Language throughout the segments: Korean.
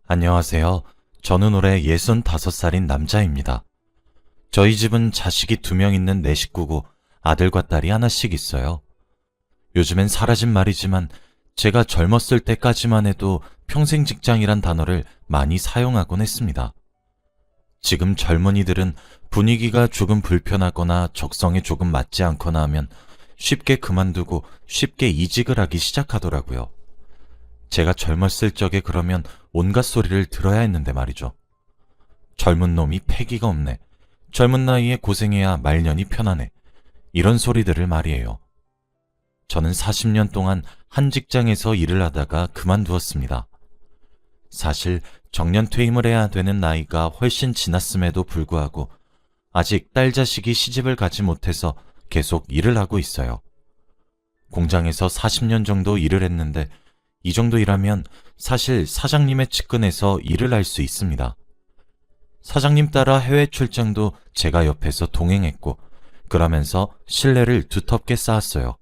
안녕하세요. 저는 올해 65살인 남자입니다. 저희 집은 자식이 2명 있는 네 식구고 아들과 딸이 하나씩 있어요. 요즘엔 사라진 말이지만 제가 젊었을 때까지만 해도 평생 직장이란 단어를 많이 사용하곤 했습니다. 지금 젊은이들은 분위기가 조금 불편하거나 적성에 조금 맞지 않거나 하면 쉽게 그만두고 쉽게 이직을 하기 시작하더라고요. 제가 젊었을 적에 그러면 온갖 소리를 들어야 했는데 말이죠. 젊은 놈이 패기가 없네. 젊은 나이에 고생해야 말년이 편하네. 이런 소리들을 말이에요. 저는 40년 동안 한 직장에서 일을 하다가 그만두었습니다. 사실 정년 퇴임을 해야 되는 나이가 훨씬 지났음에도 불구하고 아직 딸 자식이 시집을 가지 못해서 계속 일을 하고 있어요. 공장에서 40년 정도 일을 했는데 이 정도 일하면 사실 사장님의 측근에서 일을 할 수 있습니다. 사장님 따라 해외 출장도 제가 옆에서 동행했고 그러면서 신뢰를 두텁게 쌓았어요.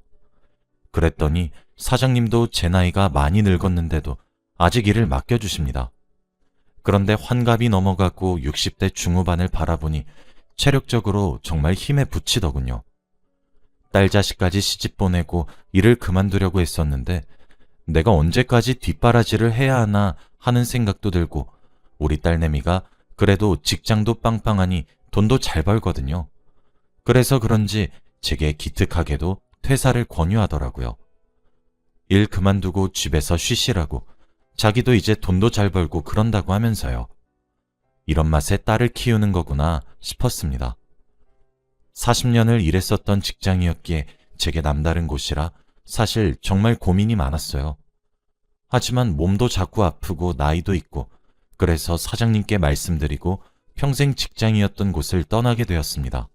그랬더니 사장님도 제 나이가 많이 늙었는데도 아직 일을 맡겨주십니다. 그런데 환갑이 넘어가고 60대 중후반을 바라보니 체력적으로 정말 힘에 부치더군요. 딸 자식까지 시집 보내고 일을 그만두려고 했었는데 내가 언제까지 뒷바라지를 해야 하나 하는 생각도 들고 우리 딸내미가 그래도 직장도 빵빵하니 돈도 잘 벌거든요. 그래서 그런지 제게 기특하게도 퇴사를 권유하더라고요. 일 그만두고 집에서 쉬시라고 자기도 이제 돈도 잘 벌고 그런다고 하면서요. 이런 맛에 딸을 키우는 거구나 싶었습니다. 40년을 일했었던 직장이었기에 제게 남다른 곳이라 사실 정말 고민이 많았어요. 하지만 몸도 자꾸 아프고 나이도 있고 그래서 사장님께 말씀드리고 평생 직장이었던 곳을 떠나게 되었습니다.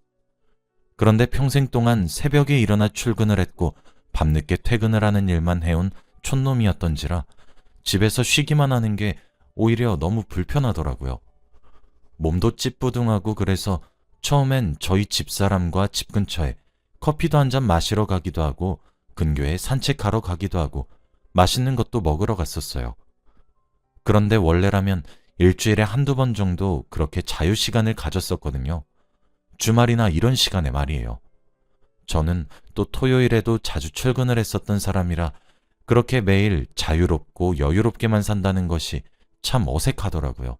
그런데 평생 동안 새벽에 일어나 출근을 했고 밤늦게 퇴근을 하는 일만 해온 촌놈이었던지라 집에서 쉬기만 하는 게 오히려 너무 불편하더라고요. 몸도 찌뿌둥하고 그래서 처음엔 저희 집사람과 집 근처에 커피도 한 잔 마시러 가기도 하고 근교에 산책하러 가기도 하고 맛있는 것도 먹으러 갔었어요. 그런데 원래라면 일주일에 한두 번 정도 그렇게 자유시간을 가졌었거든요. 주말이나 이런 시간에 말이에요. 저는 또 토요일에도 자주 출근을 했었던 사람이라 그렇게 매일 자유롭고 여유롭게만 산다는 것이 참 어색하더라고요.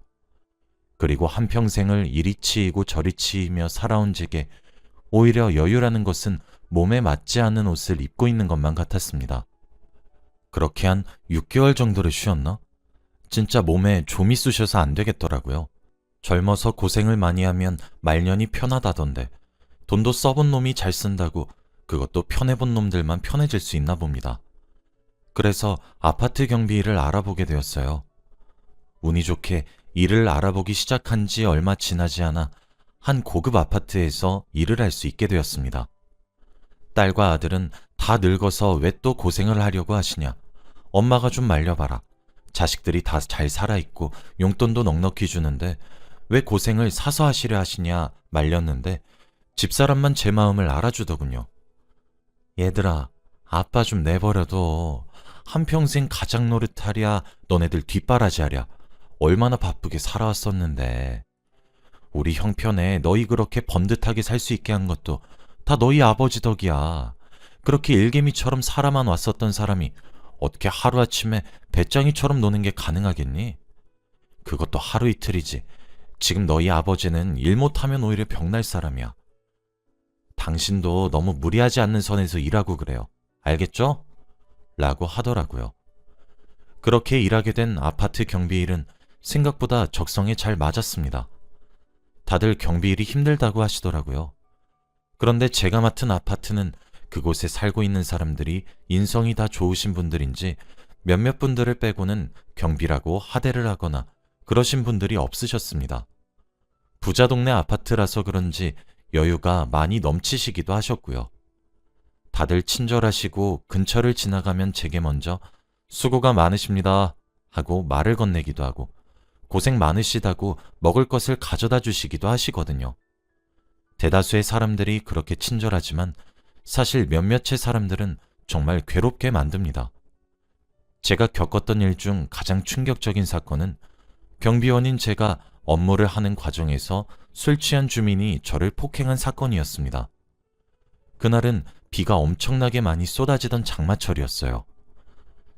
그리고 한평생을 이리 치이고 저리 치이며 살아온 제게 오히려 여유라는 것은 몸에 맞지 않는 옷을 입고 있는 것만 같았습니다. 그렇게 한 6개월 정도를 쉬었나? 진짜 몸에 좀이 쑤셔서 안 되겠더라고요. 젊어서 고생을 많이 하면 말년이 편하다던데 돈도 써본 놈이 잘 쓴다고 그것도 편해본 놈들만 편해질 수 있나 봅니다. 그래서 아파트 경비 일을 알아보게 되었어요. 운이 좋게 일을 알아보기 시작한 지 얼마 지나지 않아 한 고급 아파트에서 일을 할 수 있게 되었습니다. 딸과 아들은 다 늙어서 왜 또 고생을 하려고 하시냐. 엄마가 좀 말려봐라. 자식들이 다 잘 살아있고 용돈도 넉넉히 주는데 왜 고생을 사서 하시려 하시냐 말렸는데 집사람만 제 마음을 알아주더군요. 얘들아, 아빠 좀 내버려둬. 한평생 가장 노릇하랴 너네들 뒷바라지 하랴. 얼마나 바쁘게 살아왔었는데. 우리 형편에 너희 그렇게 번듯하게 살 수 있게 한 것도 다 너희 아버지 덕이야. 그렇게 일개미처럼 살아만 왔었던 사람이 어떻게 하루아침에 배짱이처럼 노는 게 가능하겠니? 그것도 하루 이틀이지. 지금 너희 아버지는 일 못하면 오히려 병날 사람이야. 당신도 너무 무리하지 않는 선에서 일하고 그래요. 알겠죠? 라고 하더라고요. 그렇게 일하게 된 아파트 경비일은 생각보다 적성에 잘 맞았습니다. 다들 경비일이 힘들다고 하시더라고요. 그런데 제가 맡은 아파트는 그곳에 살고 있는 사람들이 인성이 다 좋으신 분들인지 몇몇 분들을 빼고는 경비라고 하대를 하거나 그러신 분들이 없으셨습니다. 부자 동네 아파트라서 그런지 여유가 많이 넘치시기도 하셨고요. 다들 친절하시고 근처를 지나가면 제게 먼저 수고가 많으십니다 하고 말을 건네기도 하고 고생 많으시다고 먹을 것을 가져다 주시기도 하시거든요. 대다수의 사람들이 그렇게 친절하지만 사실 몇몇의 사람들은 정말 괴롭게 만듭니다. 제가 겪었던 일 중 가장 충격적인 사건은 경비원인 제가 업무를 하는 과정에서 술 취한 주민이 저를 폭행한 사건이었습니다. 그날은 비가 엄청나게 많이 쏟아지던 장마철이었어요.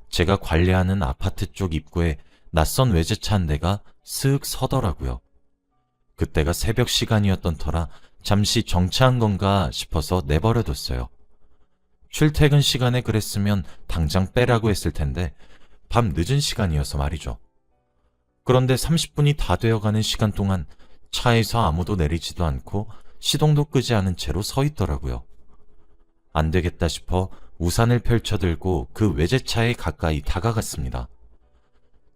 제가 관리하는 아파트 쪽 입구에 낯선 외제차 한 대가 스윽 서더라고요. 그때가 새벽 시간이었던 터라 잠시 정차한 건가 싶어서 내버려뒀어요. 출퇴근 시간에 그랬으면 당장 빼라고 했을 텐데 밤 늦은 시간이어서 말이죠. 그런데 30분이 다 되어가는 시간 동안 차에서 아무도 내리지도 않고 시동도 끄지 않은 채로 서 있더라고요. 안 되겠다 싶어 우산을 펼쳐들고 그 외제차에 가까이 다가갔습니다.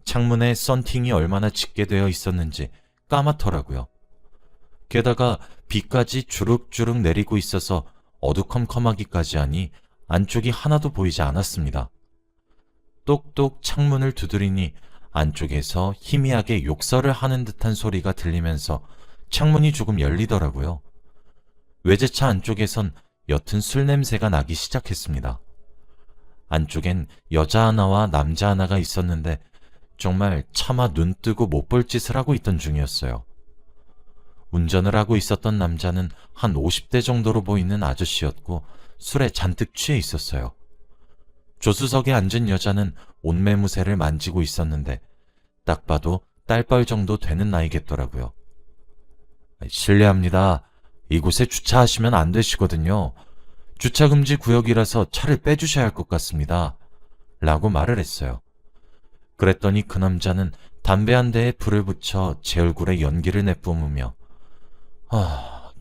창문에 썬팅이 얼마나 짙게 되어 있었는지 까맣더라고요. 게다가 비까지 주룩주룩 내리고 있어서 어두컴컴하기까지 하니 안쪽이 하나도 보이지 않았습니다. 똑똑 창문을 두드리니 안쪽에서 희미하게 욕설을 하는 듯한 소리가 들리면서 창문이 조금 열리더라고요. 외제차 안쪽에선 옅은 술 냄새가 나기 시작했습니다. 안쪽엔 여자 하나와 남자 하나가 있었는데 정말 차마 눈 뜨고 못 볼 짓을 하고 있던 중이었어요. 운전을 하고 있었던 남자는 한 50대 정도로 보이는 아저씨였고 술에 잔뜩 취해 있었어요. 조수석에 앉은 여자는 옷매무새를 만지고 있었는데 딱 봐도 딸뻘 정도 되는 나이겠더라고요. 실례합니다. 이곳에 주차하시면 안 되시거든요. 주차금지 구역이라서 차를 빼주셔야 할 것 같습니다. 라고 말을 했어요. 그랬더니 그 남자는 담배 한 대에 불을 붙여 제 얼굴에 연기를 내뿜으며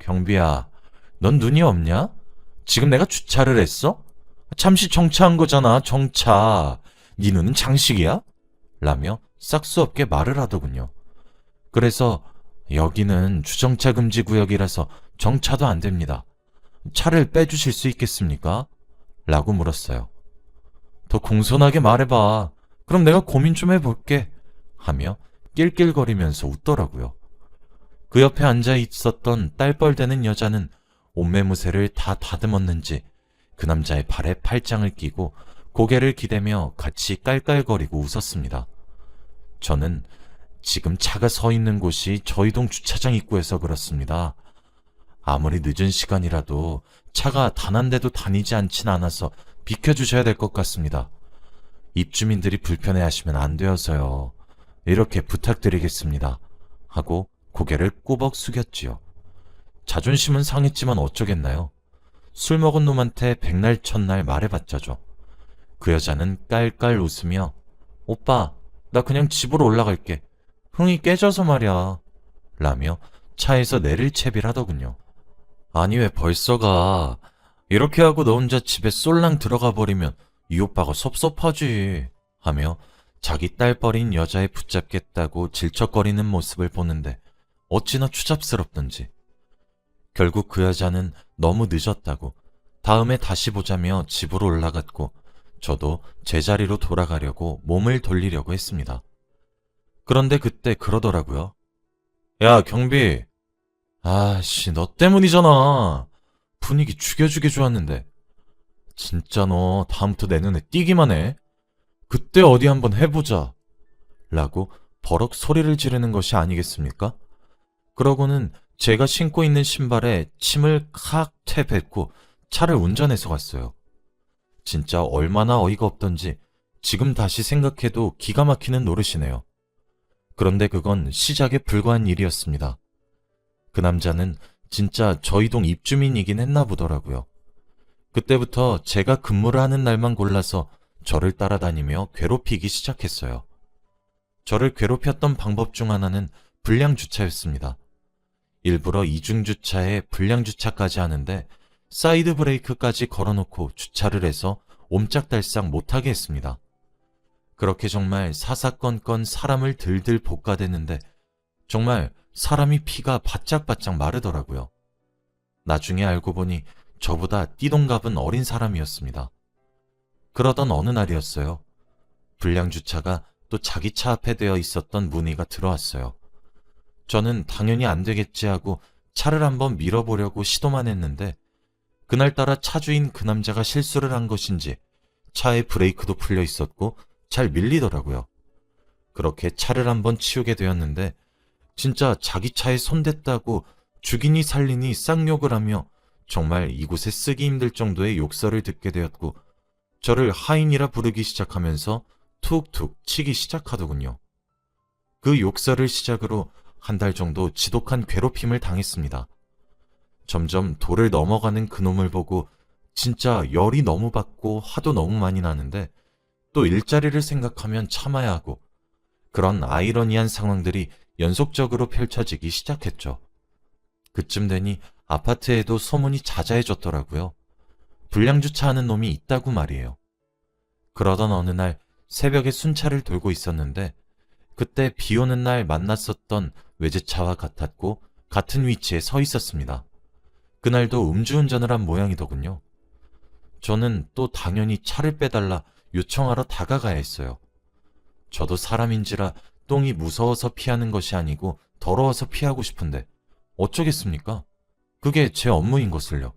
경비야, 넌 눈이 없냐? 지금 내가 주차를 했어? 잠시 정차한 거잖아, 정차. 네 눈은 장식이야? 라며 싹수 없게 말을 하더군요. 그래서 여기는 주정차 금지 구역이라서 정차도 안 됩니다. 차를 빼주실 수 있겠습니까? 라고 물었어요. 더 공손하게 말해봐. 그럼 내가 고민 좀 해볼게. 하며 낄낄거리면서 웃더라고요. 그 옆에 앉아 있었던 딸뻘되는 여자는 옷매무새를 다 다듬었는지 그 남자의 발에 팔짱을 끼고 고개를 기대며 같이 깔깔거리고 웃었습니다. 저는 지금 차가 서 있는 곳이 저희 동 주차장 입구에서 그렇습니다. 아무리 늦은 시간이라도 차가 단 한 대도 다니지 않진 않아서 비켜주셔야 될 것 같습니다. 입주민들이 불편해하시면 안 되어서요. 이렇게 부탁드리겠습니다. 하고 고개를 꾸벅 숙였지요. 자존심은 상했지만 어쩌겠나요? 술 먹은 놈한테 백날 첫날 말해봤자죠. 그 여자는 깔깔 웃으며 오빠, 나 그냥 집으로 올라갈게. 흥이 깨져서 말이야. 라며 차에서 내릴 채비를 하더군요. 아니 왜 벌써 가? 이렇게 하고 너 혼자 집에 쏠랑 들어가 버리면 이 오빠가 섭섭하지. 하며 자기 딸버린 여자에 붙잡겠다고 질척거리는 모습을 보는데 어찌나 추잡스럽던지. 결국 그 여자는 너무 늦었다고 다음에 다시 보자며 집으로 올라갔고 저도 제자리로 돌아가려고 몸을 돌리려고 했습니다. 그런데 그때 그러더라고요. 야 경비, 아씨 너 때문이잖아. 분위기 죽여주게 좋았는데 진짜 너 다음부터 내 눈에 띄기만 해. 그때 어디 한번 해보자. 라고 버럭 소리를 지르는 것이 아니겠습니까? 그러고는 제가 신고 있는 신발에 침을 칵 탭했고 차를 운전해서 갔어요. 진짜 얼마나 어이가 없던지 지금 다시 생각해도 기가 막히는 노릇이네요. 그런데 그건 시작에 불과한 일이었습니다. 그 남자는 진짜 저희 동 입주민이긴 했나 보더라고요. 그때부터 제가 근무를 하는 날만 골라서 저를 따라다니며 괴롭히기 시작했어요. 저를 괴롭혔던 방법 중 하나는 불량주차였습니다. 일부러 이중주차에 불량주차까지 하는데 사이드 브레이크까지 걸어놓고 주차를 해서 옴짝달싹 못하게 했습니다. 그렇게 정말 사사건건 사람을 들들 볶아댔는데 정말 사람이 피가 바짝바짝 마르더라고요. 나중에 알고 보니 저보다 띠동갑은 어린 사람이었습니다. 그러던 어느 날이었어요. 불량주차가 또 자기 차 앞에 되어 있었던 문의가 들어왔어요. 저는 당연히 안 되겠지 하고 차를 한번 밀어보려고 시도만 했는데 그날따라 차주인 그 남자가 실수를 한 것인지 차의 브레이크도 풀려 있었고 잘 밀리더라고요. 그렇게 차를 한번 치우게 되었는데 진짜 자기 차에 손댔다고 죽이니 살리니 쌍욕을 하며 정말 이곳에 쓰기 힘들 정도의 욕설을 듣게 되었고 저를 하인이라 부르기 시작하면서 툭툭 치기 시작하더군요. 그 욕설을 시작으로 한 달 정도 지독한 괴롭힘을 당했습니다. 점점 도를 넘어가는 그놈을 보고 진짜 열이 너무 받고 화도 너무 많이 나는데 또 일자리를 생각하면 참아야 하고 그런 아이러니한 상황들이 연속적으로 펼쳐지기 시작했죠. 그쯤 되니 아파트에도 소문이 자자해졌더라고요. 불량주차하는 놈이 있다고 말이에요. 그러던 어느 날 새벽에 순찰을 돌고 있었는데 그때 비 오는 날 만났었던 외제차와 같았고 같은 위치에 서 있었습니다. 그날도 음주운전을 한 모양이더군요. 저는 또 당연히 차를 빼달라 요청하러 다가가야 했어요. 저도 사람인지라 똥이 무서워서 피하는 것이 아니고 더러워서 피하고 싶은데 어쩌겠습니까? 그게 제 업무인 것을요.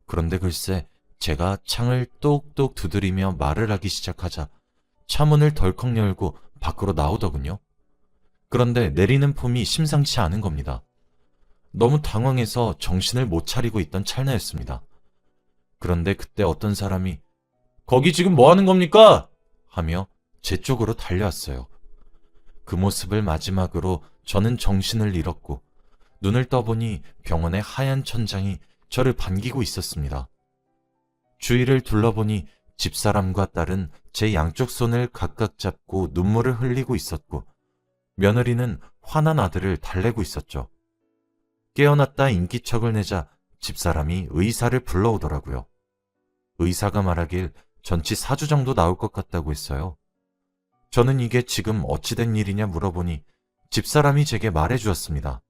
그런데 글쎄 제가 창을 똑똑 두드리며 말을 하기 시작하자 차문을 덜컥 열고 밖으로 나오더군요. 그런데 내리는 폼이 심상치 않은 겁니다. 너무 당황해서 정신을 못 차리고 있던 찰나였습니다. 그런데 그때 어떤 사람이 "거기 지금 뭐 하는 겁니까?" 하며 제 쪽으로 달려왔어요. 그 모습을 마지막으로 저는 정신을 잃었고 눈을 떠보니 병원의 하얀 천장이 저를 반기고 있었습니다. 주위를 둘러보니 집사람과 딸은 제 양쪽 손을 각각 잡고 눈물을 흘리고 있었고 며느리는 화난 아들을 달래고 있었죠. 깨어났다 인기척을 내자 집사람이 의사를 불러오더라고요. 의사가 말하길 전치 4주 정도 나올 것 같다고 했어요. 저는 이게 지금 어찌된 일이냐 물어보니 집사람이 제게 말해주었습니다.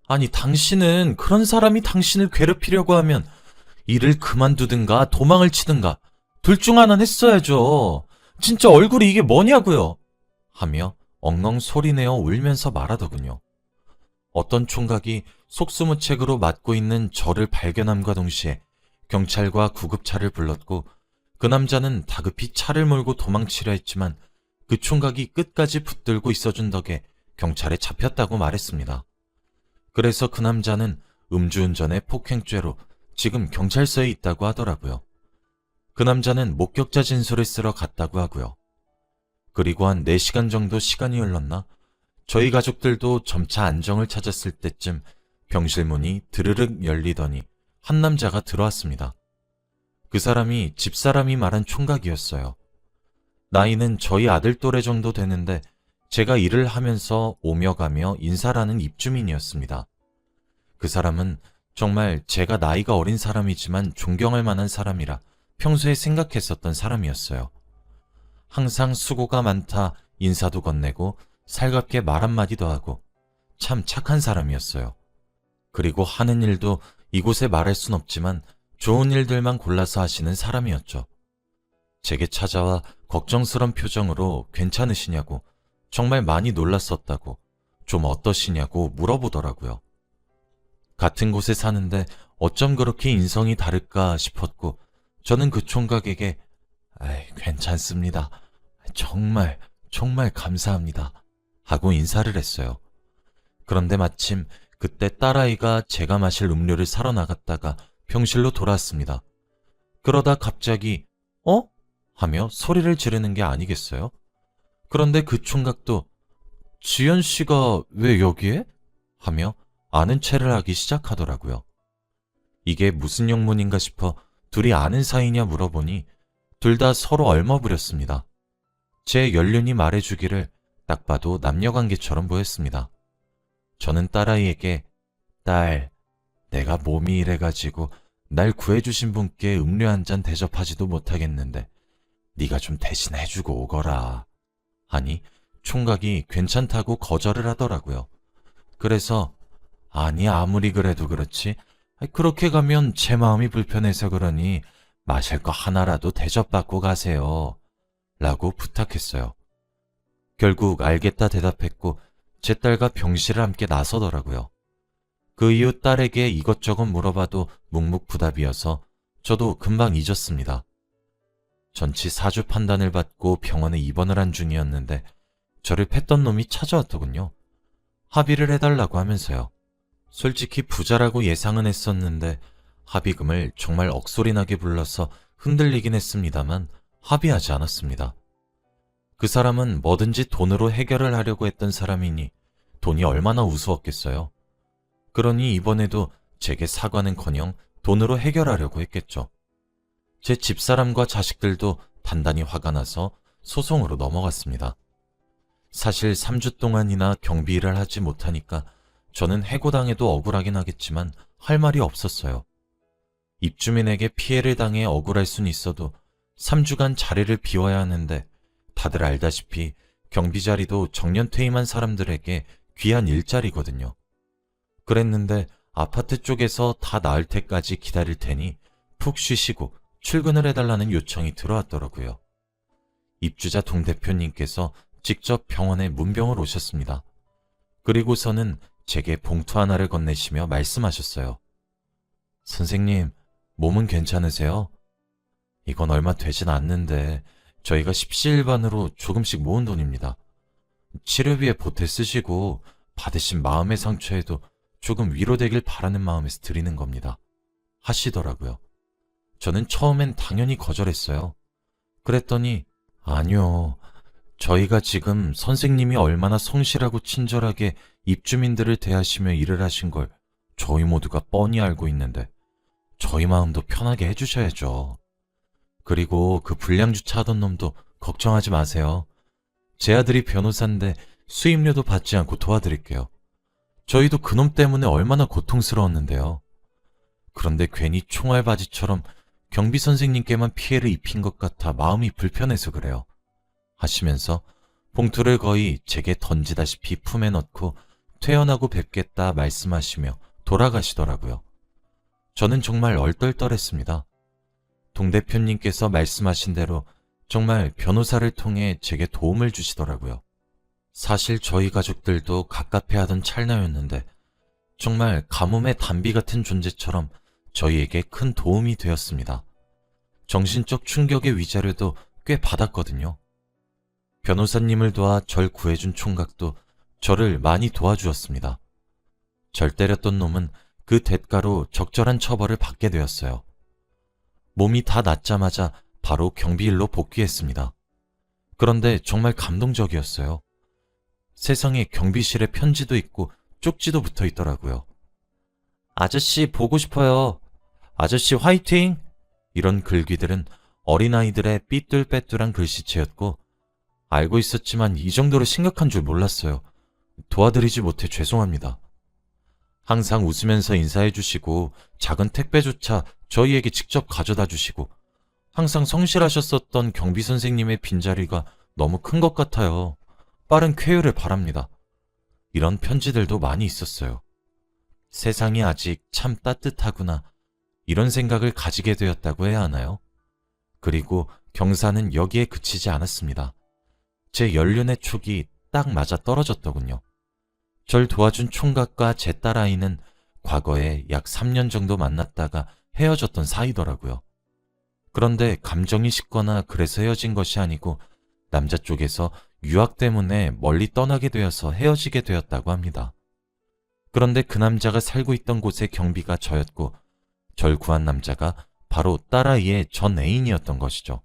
"아니, 당신은 그런 사람이 당신을 괴롭히려고 하면 일을 그만두든가 도망을 치든가 둘 중 하나는 했어야죠. 진짜 얼굴이 이게 뭐냐고요?" 하며 엉엉 소리내어 울면서 말하더군요. 어떤 총각이 속수무책으로 맞고 있는 저를 발견함과 동시에 경찰과 구급차를 불렀고 그 남자는 다급히 차를 몰고 도망치려 했지만 그 총각이 끝까지 붙들고 있어준 덕에 경찰에 잡혔다고 말했습니다. 그래서 그 남자는 음주운전의 폭행죄로 지금 경찰서에 있다고 하더라고요. 그 남자는 목격자 진술을 쓰러 갔다고 하고요. 그리고 한 4시간 정도 시간이 흘렀나 저희 가족들도 점차 안정을 찾았을 때쯤 병실 문이 드르륵 열리더니 한 남자가 들어왔습니다. 그 사람이 집사람이 말한 총각이었어요. 나이는 저희 아들 또래 정도 되는데 제가 일을 하면서 오며 가며 인사를 하는 입주민이었습니다. 그 사람은 정말 제가 나이가 어린 사람이지만 존경할 만한 사람이라 평소에 생각했었던 사람이었어요. 항상 수고가 많다 인사도 건네고 살갑게 말 한마디도 하고 참 착한 사람이었어요. 그리고 하는 일도 이곳에 말할 순 없지만 좋은 일들만 골라서 하시는 사람이었죠. 제게 찾아와 걱정스런 표정으로 괜찮으시냐고 정말 많이 놀랐었다고 좀 어떠시냐고 물어보더라고요. 같은 곳에 사는데 어쩜 그렇게 인성이 다를까 싶었고 저는 그 총각에게 괜찮습니다. 정말 감사합니다. 하고 인사를 했어요. 그런데 마침 그때 딸아이가 제가 마실 음료를 사러 나갔다가 병실로 돌아왔습니다. 그러다 갑자기 "어?" 하며 소리를 지르는 게 아니겠어요? 그런데 그 총각도 "지연 씨가 왜 여기에?" 하며 아는 체를 하기 시작하더라고요. 이게 무슨 영문인가 싶어 둘이 아는 사이냐 물어보니 둘 다 서로 얼머부렸습니다. 제 연륜이 말해주기를 딱 봐도 남녀관계처럼 보였습니다. 저는 딸아이에게 "딸, 내가 몸이 이래가지고 날 구해주신 분께 음료 한 잔 대접하지도 못하겠는데 네가 좀 대신 해주고 오거라." 하니 총각이 괜찮다고 거절을 하더라고요. 그래서 "아니, 아무리 그래도 그렇지 그렇게 가면 제 마음이 불편해서 그러니 마실 거 하나라도 대접받고 가세요." 라고 부탁했어요. 결국 알겠다 대답했고 제 딸과 병실을 함께 나서더라고요. 그 이후 딸에게 이것저것 물어봐도 묵묵부답이어서 저도 금방 잊었습니다. 전치 4주 판단을 받고 병원에 입원을 한 중이었는데 저를 팼던 놈이 찾아왔더군요. 합의를 해달라고 하면서요. 솔직히 부자라고 예상은 했었는데 합의금을 정말 억소리나게 불러서 흔들리긴 했습니다만 합의하지 않았습니다. 그 사람은 뭐든지 돈으로 해결을 하려고 했던 사람이니 돈이 얼마나 우스웠겠어요. 그러니 이번에도 제게 사과는커녕 돈으로 해결하려고 했겠죠. 제 집사람과 자식들도 단단히 화가 나서 소송으로 넘어갔습니다. 사실 3주 동안이나 경비 일을 하지 못하니까 저는 해고당해도 억울하긴 하겠지만 할 말이 없었어요. 입주민에게 피해를 당해 억울할 순 있어도 3주간 자리를 비워야 하는데 다들 알다시피 경비 자리도 정년 퇴임한 사람들에게 귀한 일자리거든요. 그랬는데 아파트 쪽에서 다 나을 때까지 기다릴 테니 푹 쉬시고 출근을 해달라는 요청이 들어왔더라고요. 입주자 동 대표님께서 직접 병원에 문병을 오셨습니다. 그리고서는 제게 봉투 하나를 건네시며 말씀하셨어요. 선생님, 몸은 괜찮으세요? 이건 얼마 되진 않는데 저희가 십시일반으로 조금씩 모은 돈입니다. 치료비에 보태 쓰시고 받으신 마음의 상처에도 조금 위로되길 바라는 마음에서 드리는 겁니다. 하시더라고요. 저는 처음엔 당연히 거절했어요. 그랬더니 아니요. 저희가 지금 선생님이 얼마나 성실하고 친절하게 입주민들을 대하시며 일을 하신 걸 저희 모두가 뻔히 알고 있는데 저희 마음도 편하게 해주셔야죠. 그리고 그 불량주차 하던 놈도 걱정하지 마세요. 제 아들이 변호사인데 수임료도 받지 않고 도와드릴게요. 저희도 그놈 때문에 얼마나 고통스러웠는데요. 그런데 괜히 총알바지처럼 경비 선생님께만 피해를 입힌 것 같아 마음이 불편해서 그래요. 하시면서 봉투를 거의 제게 던지다시피 품에 넣고 퇴원하고 뵙겠다 말씀하시며 돌아가시더라고요. 저는 정말 얼떨떨했습니다. 동 대표님께서 말씀하신 대로 정말 변호사를 통해 제게 도움을 주시더라고요. 사실 저희 가족들도 갑갑해하던 찰나였는데 정말 가뭄의 단비 같은 존재처럼 저희에게 큰 도움이 되었습니다. 정신적 충격의 위자료도 꽤 받았거든요. 변호사님을 도와 절 구해준 총각도 저를 많이 도와주었습니다. 절 때렸던 놈은 그 대가로 적절한 처벌을 받게 되었어요. 몸이 다 낫자마자 바로 경비일로 복귀했습니다. 그런데 정말 감동적이었어요. 세상에 경비실에 편지도 있고 쪽지도 붙어 있더라고요. 아저씨 보고 싶어요. 아저씨 화이팅! 이런 글귀들은 어린아이들의 삐뚤빼뚤한 글씨체였고 알고 있었지만 이 정도로 심각한 줄 몰랐어요. 도와드리지 못해 죄송합니다. 항상 웃으면서 인사해 주시고 작은 택배조차 저희에게 직접 가져다 주시고 항상 성실하셨었던 경비 선생님의 빈자리가 너무 큰 것 같아요. 빠른 쾌유를 바랍니다. 이런 편지들도 많이 있었어요. 세상이 아직 참 따뜻하구나 이런 생각을 가지게 되었다고 해야 하나요? 그리고 경사는 여기에 그치지 않았습니다. 제 연륜의 촉이 딱 맞아 떨어졌더군요. 절 도와준 총각과 제 딸아이는 과거에 약 3년 정도 만났다가 헤어졌던 사이더라고요. 그런데 감정이 식거나 그래서 헤어진 것이 아니고 남자 쪽에서 유학 때문에 멀리 떠나게 되어서 헤어지게 되었다고 합니다. 그런데 그 남자가 살고 있던 곳의 경비가 저였고 절 구한 남자가 바로 딸아이의 전 애인이었던 것이죠.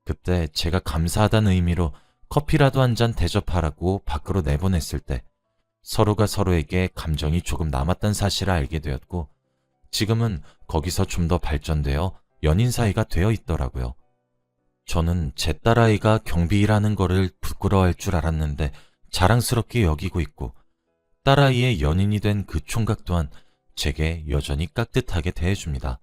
그때 제가 감사하다는 의미로 커피라도 한 잔 대접하라고 밖으로 내보냈을 때 서로가 서로에게 감정이 조금 남았다는 사실을 알게 되었고 지금은 거기서 좀 더 발전되어 연인 사이가 되어 있더라고요. 저는 제 딸아이가 경비 일하는 거를 부끄러워할 줄 알았는데 자랑스럽게 여기고 있고 딸아이의 연인이 된 그 총각 또한 제게 여전히 깍듯하게 대해줍니다.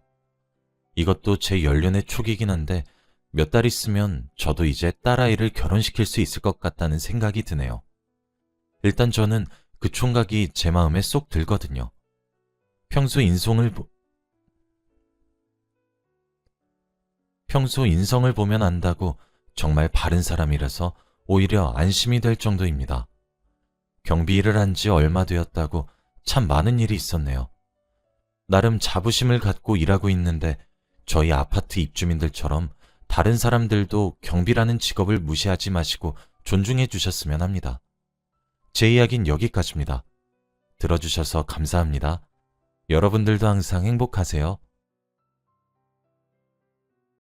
이것도 제 연륜의 촉이긴 한데 몇 달 있으면 저도 이제 딸아이를 결혼시킬 수 있을 것 같다는 생각이 드네요. 일단 저는 그 총각이 제 마음에 쏙 들거든요. 평소 인성을 보면 안다고 정말 바른 사람이라서 오히려 안심이 될 정도입니다. 경비 일을 한 지 얼마 되었다고 참 많은 일이 있었네요. 나름 자부심을 갖고 일하고 있는데 저희 아파트 입주민들처럼 다른 사람들도 경비라는 직업을 무시하지 마시고 존중해 주셨으면 합니다. 제 이야기는 여기까지입니다. 들어주셔서 감사합니다. 여러분들도 항상 행복하세요.